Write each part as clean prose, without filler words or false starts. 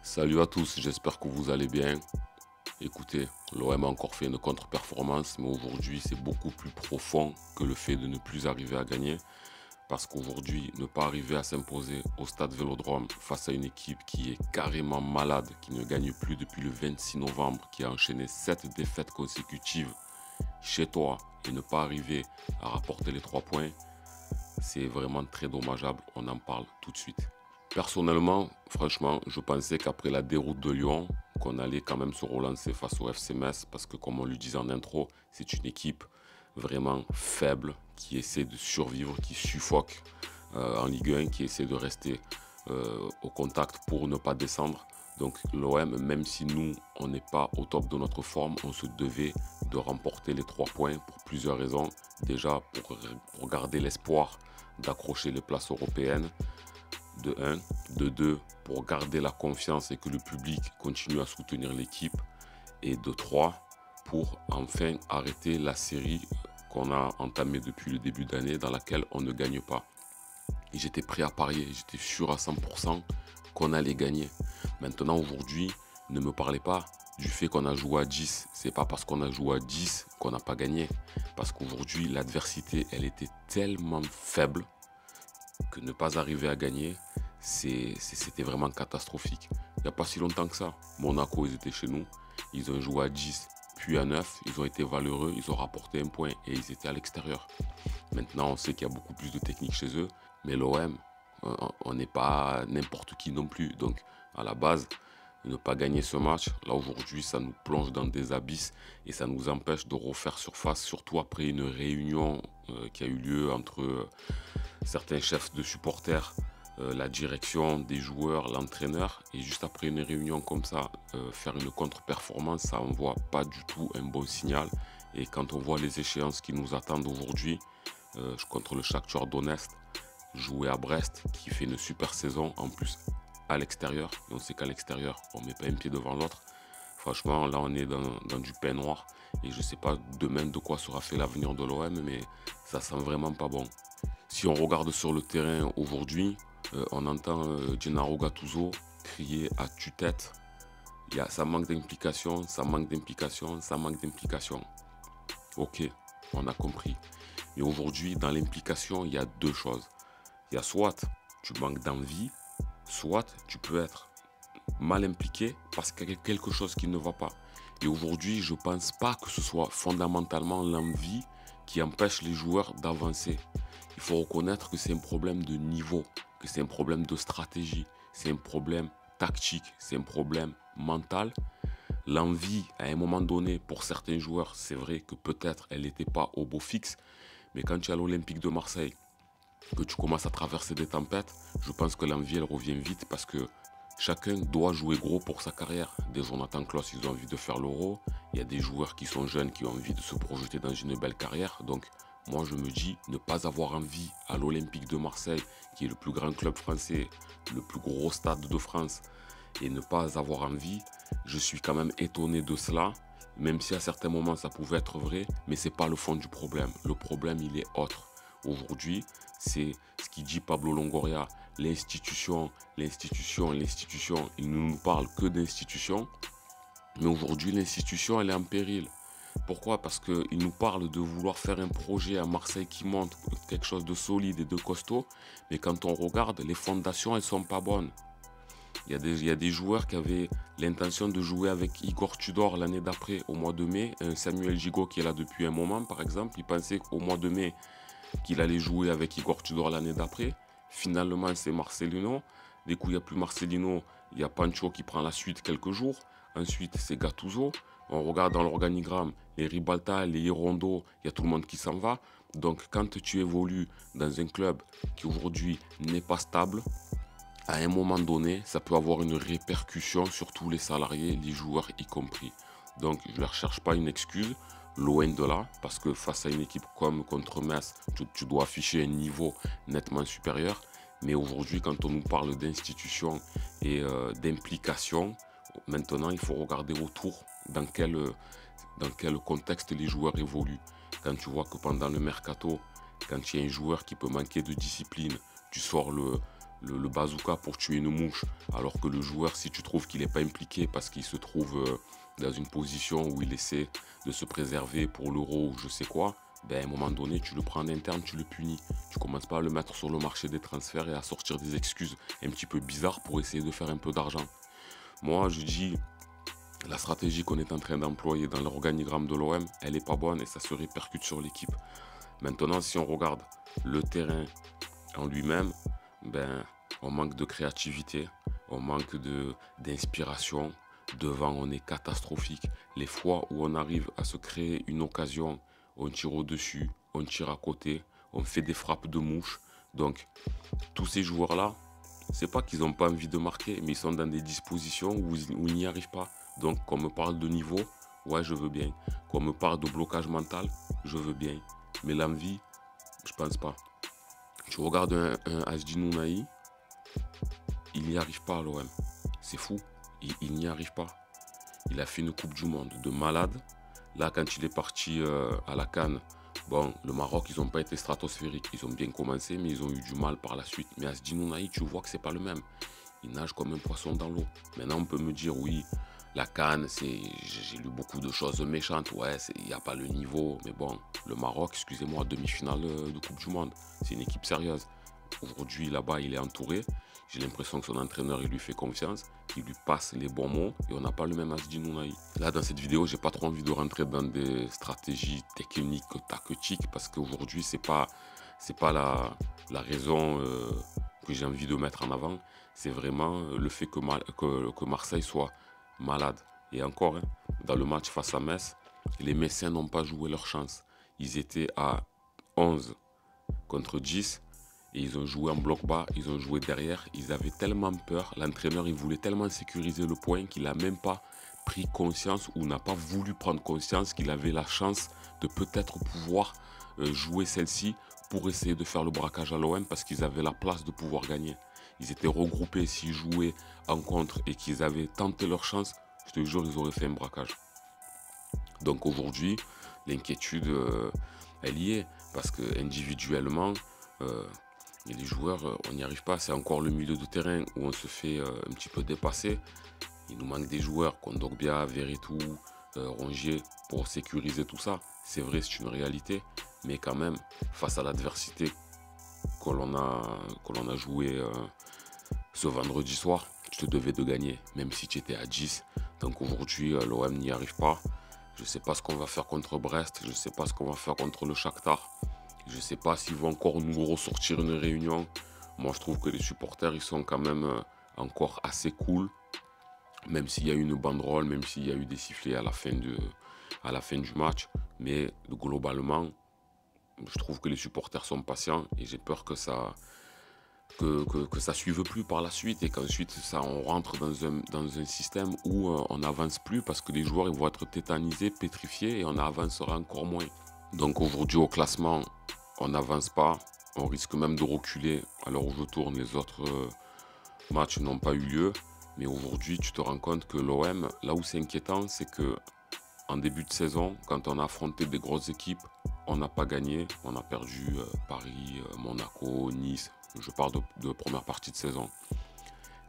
Salut à tous, j'espère que vous allez bien. Écoutez, l'OM a encore fait une contre-performance, mais aujourd'hui c'est beaucoup plus profond que le fait de ne plus arriver à gagner. Parce qu'aujourd'hui, ne pas arriver à s'imposer au stade Vélodrome face à une équipe qui est carrément malade, qui ne gagne plus depuis le 26 novembre, qui a enchaîné 7 défaites consécutives chez toi et ne pas arriver à rapporter les 3 points, c'est vraiment très dommageable. On en parle tout de suite. Personnellement, franchement, je pensais qu'après la déroute de Lyon, qu'on allait quand même se relancer face au FC Metz parce que comme on le disait en intro, c'est une équipe vraiment faible qui essaie de survivre, qui suffoque en Ligue 1, qui essaie de rester au contact pour ne pas descendre. Donc l'OM, même si nous, on n'est pas au top de notre forme, on se devait de remporter les 3 points pour plusieurs raisons. Déjà pour garder l'espoir d'accrocher les places européennes, de 1, de 2, pour garder la confiance et que le public continue à soutenir l'équipe, et de 3, pour enfin arrêter la série qu'on a entamée depuis le début d'année dans laquelle on ne gagne pas. Et j'étais prêt à parier, j'étais sûr à 100% qu'on allait gagner. Maintenant, aujourd'hui, ne me parlez pas du fait qu'on a joué à 10. C'est pas parce qu'on a joué à 10 qu'on n'a pas gagné. Parce qu'aujourd'hui, l'adversité, elle était tellement faible que ne pas arriver à gagner, c'était vraiment catastrophique. Il n'y a pas si longtemps que ça. Monaco, ils étaient chez nous. Ils ont joué à 10, puis à 9. Ils ont été valeureux. Ils ont rapporté un point et ils étaient à l'extérieur. Maintenant, on sait qu'il y a beaucoup plus de technique chez eux. Mais l'OM, on n'est pas n'importe qui non plus. Donc, à la base, ne pas gagner ce match, là aujourd'hui, ça nous plonge dans des abysses et ça nous empêche de refaire surface, surtout après une réunion qui a eu lieu entre certains chefs de supporters, la direction, des joueurs, l'entraîneur. Et juste après une réunion comme ça, faire une contre-performance, ça envoie pas du tout un bon signal. Et quand on voit les échéances qui nous attendent aujourd'hui, contre le Shakhtar Donetsk, jouer à Brest, qui fait une super saison, en plus à l'extérieur, et on sait qu'à l'extérieur, on ne met pas un pied devant l'autre. Franchement, là, on est dans du pain noir, et je ne sais pas demain de quoi sera fait l'avenir de l'OM, mais ça sent vraiment pas bon. Si on regarde sur le terrain aujourd'hui, on entend Gennaro Gattuso crier à tue-tête. Ça manque d'implication, ça manque d'implication, ça manque d'implication. Ok, on a compris. Mais aujourd'hui, dans l'implication, il y a deux choses. Il y a soit tu manques d'envie, soit tu peux être mal impliqué parce qu'il y a quelque chose qui ne va pas. Et aujourd'hui, je ne pense pas que ce soit fondamentalement l'envie qui empêche les joueurs d'avancer. Il faut reconnaître que c'est un problème de niveau, que c'est un problème de stratégie, c'est un problème tactique, c'est un problème mental. L'envie, à un moment donné, pour certains joueurs, c'est vrai que peut-être elle n'était pas au beau fixe, mais quand tu es à l'Olympique de Marseille, que tu commences à traverser des tempêtes, je pense que l'envie, elle revient vite parce que chacun doit jouer gros pour sa carrière. Des Jonathan Klaus, ils ont envie de faire l'Euro. Il y a des joueurs qui sont jeunes qui ont envie de se projeter dans une belle carrière. Donc, moi, je me dis, ne pas avoir envie à l'Olympique de Marseille, qui est le plus grand club français, le plus gros stade de France, et ne pas avoir envie, je suis quand même étonné de cela. Même si à certains moments ça pouvait être vrai, mais ce n'est pas le fond du problème. Le problème, il est autre. Aujourd'hui, c'est ce qu'il dit Pablo Longoria, l'institution, l'institution, l'institution. Il ne nous parle que d'institution, mais aujourd'hui l'institution elle est en péril. Pourquoi? Parce qu'il nous parle de vouloir faire un projet à Marseille qui monte quelque chose de solide et de costaud, mais quand on regarde, les fondations elles sont pas bonnes. Il y a des joueurs qui avaient l'intention de jouer avec Igor Tudor l'année d'après, au mois de mai. Un Samuel Gigot qui est là depuis un moment, par exemple, il pensait qu'au mois de mai, qu'il allait jouer avec Igor Tudor l'année d'après. Finalement, c'est Marcelino. Du coup, il n'y a plus Marcelino, il y a Pancho qui prend la suite quelques jours. Ensuite, c'est Gattuso. On regarde dans l'organigramme, les Ribalta, les Hirondo, il y a tout le monde qui s'en va. Donc, quand tu évolues dans un club qui aujourd'hui n'est pas stable, à un moment donné, ça peut avoir une répercussion sur tous les salariés, les joueurs y compris. Donc, je ne leur cherche pas une excuse, loin de là, parce que face à une équipe comme contre Metz, tu dois afficher un niveau nettement supérieur. Mais aujourd'hui, quand on nous parle d'institution et d'implication, maintenant, il faut regarder autour dans quel contexte les joueurs évoluent. Quand tu vois que pendant le mercato, quand il y a un joueur qui peut manquer de discipline, tu sors le bazooka pour tuer une mouche, alors que le joueur, si tu trouves qu'il n'est pas impliqué parce qu'il se trouve dans une position où il essaie de se préserver pour l'euro ou je sais quoi, ben à un moment donné, tu le prends en interne, tu le punis. Tu commences pas à le mettre sur le marché des transferts et à sortir des excuses un petit peu bizarres pour essayer de faire un peu d'argent. Moi, je dis, la stratégie qu'on est en train d'employer dans l'organigramme de l'OM, elle n'est pas bonne et ça se répercute sur l'équipe. Maintenant, si on regarde le terrain en lui-même, ben, on manque de créativité, on manque d'inspiration. Devant, on est catastrophique. Les fois où on arrive à se créer une occasion, on tire au-dessus, on tire à côté, on fait des frappes de mouche. Donc, tous ces joueurs-là, c'est pas qu'ils n'ont pas envie de marquer, mais ils sont dans des dispositions où ils n'y arrivent pas. Donc, qu'on me parle de niveau, ouais, je veux bien. Qu'on me parle de blocage mental, je veux bien. Mais l'envie, je pense pas. Tu regardes un Asdi Nounahi, il n'y arrive pas à l'OM. C'est fou, il n'y arrive pas. Il a fait une Coupe du Monde de malade. Là, quand il est parti à la CAN, bon, le Maroc, ils n'ont pas été stratosphériques. Ils ont bien commencé, mais ils ont eu du mal par la suite. Mais Asdi Nounahi, tu vois que c'est pas le même. Il nage comme un poisson dans l'eau. Maintenant, on peut me dire, oui, la CAN, j'ai lu beaucoup de choses méchantes. Ouais, il n'y a pas le niveau. Mais bon, le Maroc, excusez-moi, demi-finale de Coupe du Monde. C'est une équipe sérieuse. Aujourd'hui, là-bas, il est entouré. J'ai l'impression que son entraîneur, il lui fait confiance, qu'il lui passe les bons mots et on n'a pas le même Asdi Nounahi. Là, dans cette vidéo, j'ai pas trop envie de rentrer dans des stratégies techniques, tactiques, parce qu'aujourd'hui, c'est pas la raison que j'ai envie de mettre en avant. C'est vraiment le fait que Marseille soit malade. Et encore, hein, dans le match face à Metz, les Messins n'ont pas joué leur chance. Ils étaient à 11 contre 10. Et ils ont joué en bloc bas, ils ont joué derrière. Ils avaient tellement peur. L'entraîneur, il voulait tellement sécuriser le point qu'il n'a même pas pris conscience ou n'a pas voulu prendre conscience qu'il avait la chance de peut-être pouvoir jouer celle-ci pour essayer de faire le braquage à l'OM parce qu'ils avaient la place de pouvoir gagner. Ils étaient regroupés, s'ils jouaient en contre et qu'ils avaient tenté leur chance, je te jure, ils auraient fait un braquage. Donc aujourd'hui, l'inquiétude, elle y est parce que individuellement, et les joueurs, on n'y arrive pas. C'est encore le milieu de terrain où on se fait un petit peu dépasser. Il nous manque des joueurs, Kondogbia, Verretou, Rongier, pour sécuriser tout ça. C'est vrai, c'est une réalité. Mais quand même, face à l'adversité que l'on a joué ce vendredi soir, tu te devais de gagner, même si tu étais à 10. Donc aujourd'hui, l'OM n'y arrive pas. Je ne sais pas ce qu'on va faire contre Brest. Je ne sais pas ce qu'on va faire contre le Shakhtar. Je ne sais pas s'ils vont encore nous ressortir une réunion. Moi, je trouve que les supporters, ils sont quand même encore assez cool. Même s'il y a eu une banderole, même s'il y a eu des sifflets à la fin du match. Mais globalement, je trouve que les supporters sont patients. Et j'ai peur que ça suive plus par la suite. Et qu'ensuite, on rentre dans un système où on n'avance plus. Parce que les joueurs ils vont être tétanisés, pétrifiés. Et on avancera encore moins. Donc aujourd'hui, au classement, on n'avance pas, on risque même de reculer. À l'heure où je tourne, les autres matchs n'ont pas eu lieu. Mais aujourd'hui, tu te rends compte que l'OM, là où c'est inquiétant, c'est que en début de saison, quand on a affronté des grosses équipes, on n'a pas gagné. On a perdu Paris, Monaco, Nice. Je parle de première partie de saison.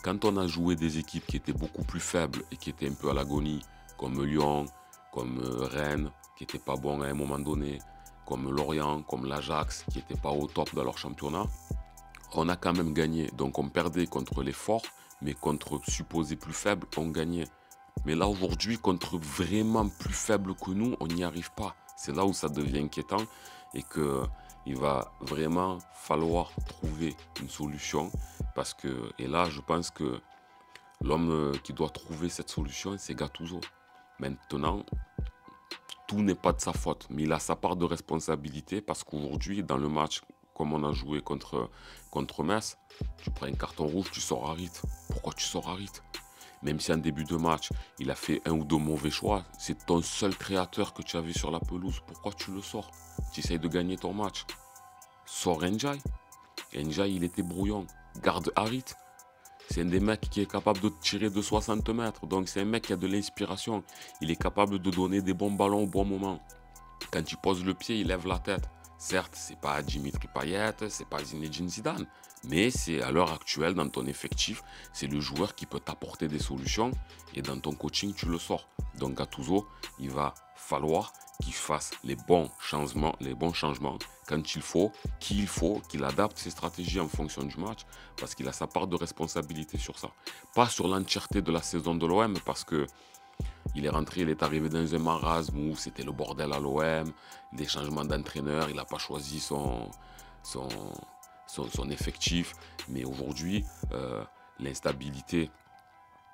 Quand on a joué des équipes qui étaient beaucoup plus faibles et qui étaient un peu à l'agonie, comme Lyon, comme Rennes, qui n'étaient pas bons à un moment donné, comme Lorient, comme l'Ajax, qui n'étaient pas au top dans leur championnat, on a quand même gagné. Donc on perdait contre les forts, mais contre supposés plus faibles, on gagnait. Mais là aujourd'hui, contre vraiment plus faibles que nous, on n'y arrive pas. C'est là où ça devient inquiétant et qu'il va vraiment falloir trouver une solution. Parce que, et là, je pense que l'homme qui doit trouver cette solution, c'est Gattuso. Maintenant, tout n'est pas de sa faute, mais il a sa part de responsabilité parce qu'aujourd'hui, dans le match, comme on a joué contre Metz, tu prends un carton rouge, tu sors Harit. Pourquoi tu sors Harit? Même si en début de match, il a fait un ou deux mauvais choix, c'est ton seul créateur que tu as vu sur la pelouse. Pourquoi tu le sors? Tu essayes de gagner ton match. Sors Ndiaye. Ndiaye, il était brouillon. Garde Harit. C'est un des mecs qui est capable de tirer de 60 mètres. Donc c'est un mec qui a de l'inspiration. Il est capable de donner des bons ballons au bon moment. Quand il pose le pied, il lève la tête. Certes, c'est pas Dimitri Payet, c'est pas Zinedine Zidane, mais c'est à l'heure actuelle dans ton effectif, c'est le joueur qui peut t'apporter des solutions et dans ton coaching, tu le sors. Donc Gattuso, il va falloir qu'il fasse les bons changements quand il faut, qu'il adapte ses stratégies en fonction du match parce qu'il a sa part de responsabilité sur ça. Pas sur l'entièreté de la saison de l'OM parce que il est rentré, il est arrivé dans un marasme où c'était le bordel à l'OM, des changements d'entraîneur, il n'a pas choisi son, son effectif. Mais aujourd'hui, l'instabilité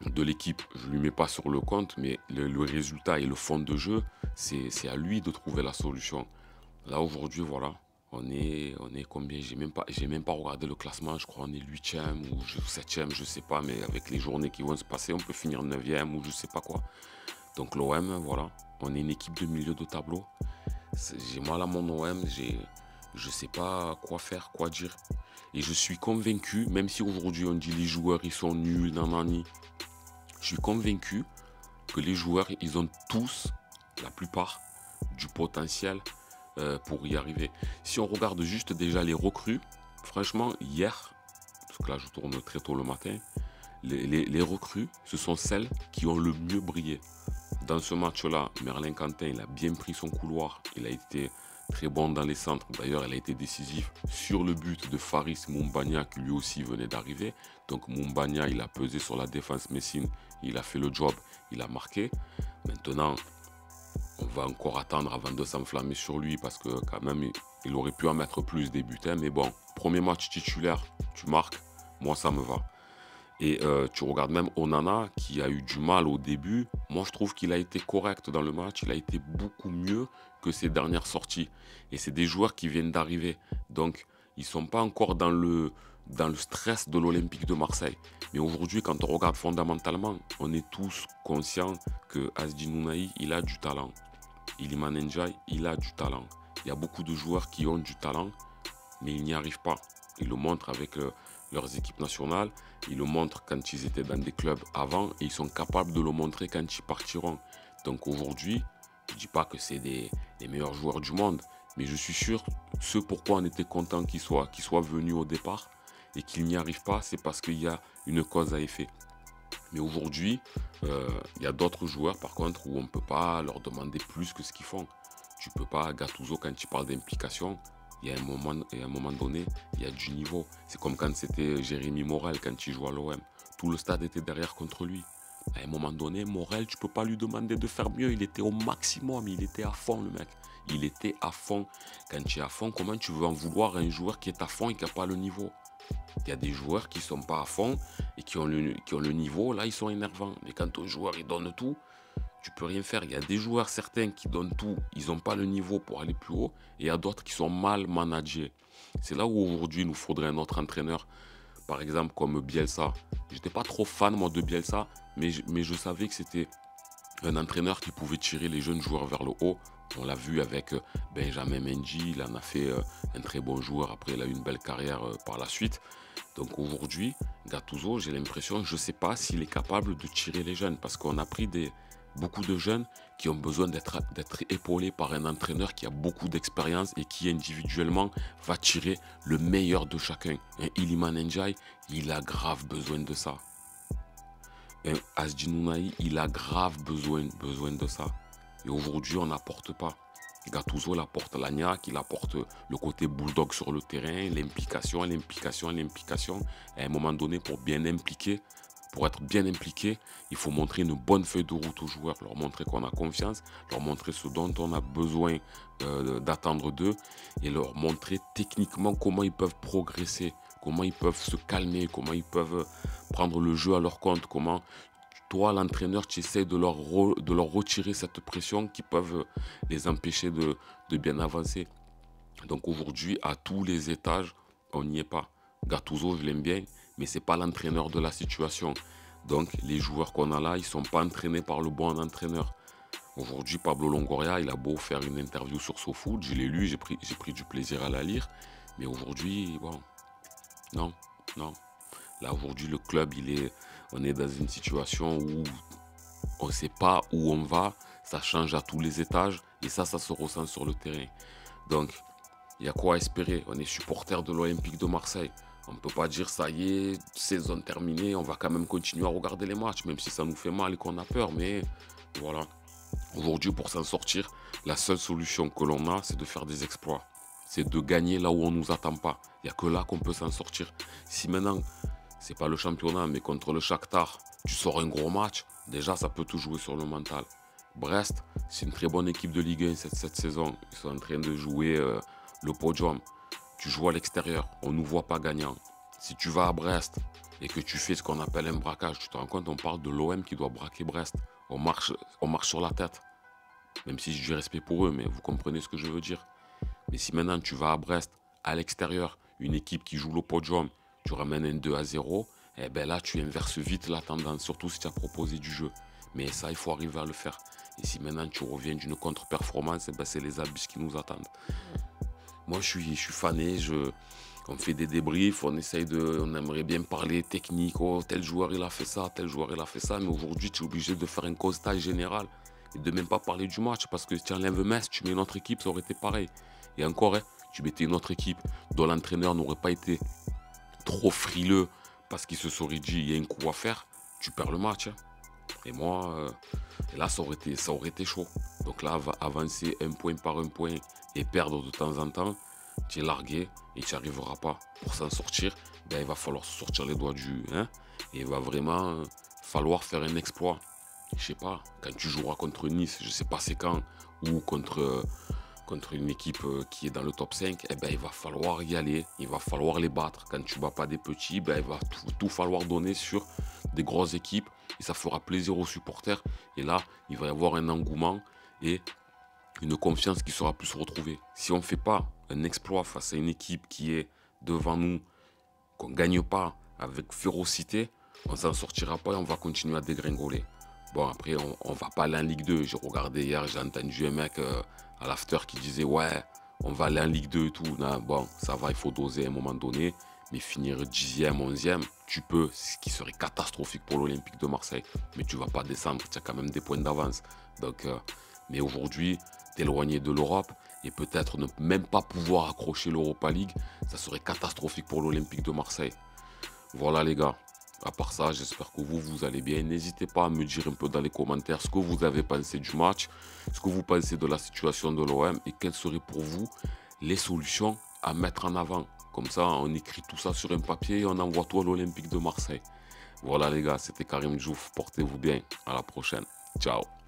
de l'équipe, je ne lui mets pas sur le compte, mais le résultat et le fond de jeu, c'est à lui de trouver la solution. Là, aujourd'hui, voilà, on est combien? J'ai même pas regardé le classement, je crois on est 8e ou 7e, je sais pas, mais avec les journées qui vont se passer, on peut finir 9e ou je sais pas quoi. Donc l'OM, voilà, on est une équipe de milieu de tableau. J'ai mal à mon OM, je sais pas quoi faire, quoi dire. Et je suis convaincu, même si aujourd'hui on dit les joueurs ils sont nuls, nanani, je suis convaincu que les joueurs, ils ont tous, la plupart, du potentiel pour y arriver. Si on regarde juste déjà les recrues, franchement, hier, parce que là je tourne très tôt le matin, les recrues, ce sont celles qui ont le mieux brillé. Dans ce match-là, Merlin Quentin, il a bien pris son couloir. Il a été très bon dans les centres. D'ailleurs, il a été décisif sur le but de Faris Moumbagna qui lui aussi venait d'arriver. Donc Moumbagna, il a pesé sur la défense messine. Il a fait le job. Il a marqué. Maintenant, on va encore attendre avant de s'enflammer sur lui parce que quand même, il aurait pu en mettre plus des buts. Mais bon, premier match titulaire, tu marques. Moi, ça me va. Et tu regardes même Onana qui a eu du mal au début. Moi, je trouve qu'il a été correct dans le match. Il a été beaucoup mieux que ses dernières sorties. Et c'est des joueurs qui viennent d'arriver. Donc, ils ne sont pas encore dans le stress de l'Olympique de Marseille. Mais aujourd'hui, quand on regarde fondamentalement, on est tous conscients que Azdin Ounahi, il a du talent. Iliman Ndiaye, il a du talent. Il y a beaucoup de joueurs qui ont du talent, mais ils n'y arrivent pas. Ils le montrent avec leurs équipes nationales, ils le montrent quand ils étaient dans des clubs avant et ils sont capables de le montrer quand ils partiront. Donc aujourd'hui, je ne dis pas que c'est les meilleurs joueurs du monde, mais je suis sûr, ce pourquoi on était content qu'ils soient venus au départ et qu'ils n'y arrivent pas, c'est parce qu'il y a une cause à effet. Mais aujourd'hui, il y a d'autres joueurs par contre où on ne peut pas leur demander plus que ce qu'ils font. Tu ne peux pas, Gattuso, quand tu parles d'implication, il y a un moment donné, il y a du niveau. C'est comme quand c'était Jérémy Morel, quand il jouait à l'OM. Tout le stade était derrière contre lui. À un moment donné, Morel, tu ne peux pas lui demander de faire mieux. Il était au maximum, il était à fond, le mec. Il était à fond. Quand tu es à fond, comment tu veux en vouloir à un joueur qui est à fond et qui n'a pas le niveau? Il y a des joueurs qui ne sont pas à fond et qui ont le niveau, là, ils sont énervants. Mais quand un joueur, il donne tout, tu peux rien faire. Il y a des joueurs certains qui donnent tout, ils n'ont pas le niveau pour aller plus haut, et il y a d'autres qui sont mal managés. C'est là où aujourd'hui il nous faudrait un autre entraîneur, par exemple comme Bielsa. J'étais pas trop fan moi de Bielsa, mais je savais que c'était un entraîneur qui pouvait tirer les jeunes joueurs vers le haut. On l'a vu avec Benjamin Mendy, il en a fait un très bon joueur, après il a eu une belle carrière par la suite. Donc aujourd'hui, Gattuso, j'ai l'impression, je ne sais pas s'il est capable de tirer les jeunes, parce qu'on a pris beaucoup de jeunes qui ont besoin d'être épaulés par un entraîneur qui a beaucoup d'expérience et qui individuellement va tirer le meilleur de chacun. Et Iliman Ndiaye, il a grave besoin de ça. Et Azdin Ounahi, il a grave besoin de ça. Et aujourd'hui, on n'apporte pas. Gattuso apporte l'agnac, il apporte le côté bulldog sur le terrain, l'implication. À un moment donné, pour être bien impliqué, il faut montrer une bonne feuille de route aux joueurs, leur montrer qu'on a confiance, leur montrer ce dont on a besoin d'attendre d'eux et leur montrer techniquement comment ils peuvent progresser, comment ils peuvent se calmer, comment ils peuvent prendre le jeu à leur compte, comment toi, l'entraîneur, tu essaies de leur retirer cette pression qui peuvent les empêcher de bien avancer. Donc aujourd'hui, à tous les étages, on n'y est pas. Gattuso, je l'aime bien, mais ce n'est pas l'entraîneur de la situation. Donc les joueurs qu'on a là, ils ne sont pas entraînés par le bon entraîneur. Aujourd'hui, Pablo Longoria, il a beau faire une interview sur SoFoot, je l'ai lu, j'ai pris du plaisir à la lire. Mais aujourd'hui, bon, non. Là, aujourd'hui, le club, on est dans une situation où on ne sait pas où on va. Ça change à tous les étages et ça se ressent sur le terrain. Donc, Il y a quoi à espérer? On est supporter de l'Olympique de Marseille. On ne peut pas dire ça y est, saison terminée, on va quand même continuer à regarder les matchs, même si ça nous fait mal et qu'on a peur. Mais voilà, aujourd'hui, pour s'en sortir, la seule solution que l'on a, c'est de faire des exploits. C'est de gagner là où on ne nous attend pas. Il n'y a que là qu'on peut s'en sortir. Si maintenant, c'est pas le championnat, mais contre le Shakhtar, tu sors un gros match, déjà ça peut tout jouer sur le mental. Brest, c'est une très bonne équipe de Ligue 1 cette saison. Ils sont en train de jouer le podium. Tu joues à l'extérieur, on ne nous voit pas gagnant. Si tu vas à Brest et que tu fais ce qu'on appelle un braquage, tu te rends compte, on parle de l'OM qui doit braquer Brest. On marche sur la tête. Même si j'ai du respect pour eux, mais vous comprenez ce que je veux dire. Mais si maintenant tu vas à Brest, à l'extérieur, une équipe qui joue le podium, tu ramènes un 2-0, eh ben là tu inverses vite la tendance, surtout si tu as proposé du jeu. Mais ça, il faut arriver à le faire. Et si maintenant tu reviens d'une contre-performance, eh ben c'est les abus qui nous attendent. Moi je suis fané, on fait des débriefs, on aimerait bien parler technique, oh tel joueur il a fait ça, tel joueur il a fait ça, mais aujourd'hui tu es obligé de faire un constat général et de même pas parler du match parce que si tu enlèves Metz, tu mets une autre équipe, ça aurait été pareil. Et encore, hein, tu mettais une autre équipe dont l'entraîneur n'aurait pas été trop frileux parce qu'il se serait dit il y a un coup à faire, tu perds le match. Hein. Et moi, et là ça aurait été chaud. Donc là, avancer un point par un point et perdre de temps en temps, tu es largué et tu n'y arriveras pas. Pour s'en sortir, ben, il va falloir se sortir les doigts du... Hein, et il va vraiment falloir faire un exploit. Je sais pas, quand tu joueras contre Nice, je sais pas c'est quand, ou contre une équipe qui est dans le top 5, eh ben, il va falloir y aller, il va falloir les battre. Quand tu ne bats pas des petits, ben, il va tout falloir donner sur des grosses équipes et ça fera plaisir aux supporters. Et là, il va y avoir un engouement et une confiance qui sera plus retrouvée. Si on ne fait pas un exploit face à une équipe qui est devant nous, qu'on ne gagne pas avec férocité, on ne s'en sortira pas et on va continuer à dégringoler. Bon, après, on va pas aller en Ligue 2. J'ai regardé hier, j'ai entendu un mec à l'after qui disait ouais, on va aller en Ligue 2 et tout. Non, bon, ça va, il faut doser à un moment donné. Mais finir 10e, 11e, tu peux, ce qui serait catastrophique pour l'Olympique de Marseille. Mais tu vas pas descendre, tu as quand même des points d'avance. Donc, mais aujourd'hui, t'éloigner de l'Europe et peut-être ne même pas pouvoir accrocher l'Europa League, ça serait catastrophique pour l'Olympique de Marseille. Voilà les gars. À part ça, j'espère que vous allez bien. N'hésitez pas à me dire un peu dans les commentaires ce que vous avez pensé du match, ce que vous pensez de la situation de l'OM et quelles seraient pour vous les solutions à mettre en avant. Comme ça, on écrit tout ça sur un papier et on envoie tout à l'Olympique de Marseille. Voilà les gars, c'était Karim Djouf. Portez-vous bien. À la prochaine. Ciao.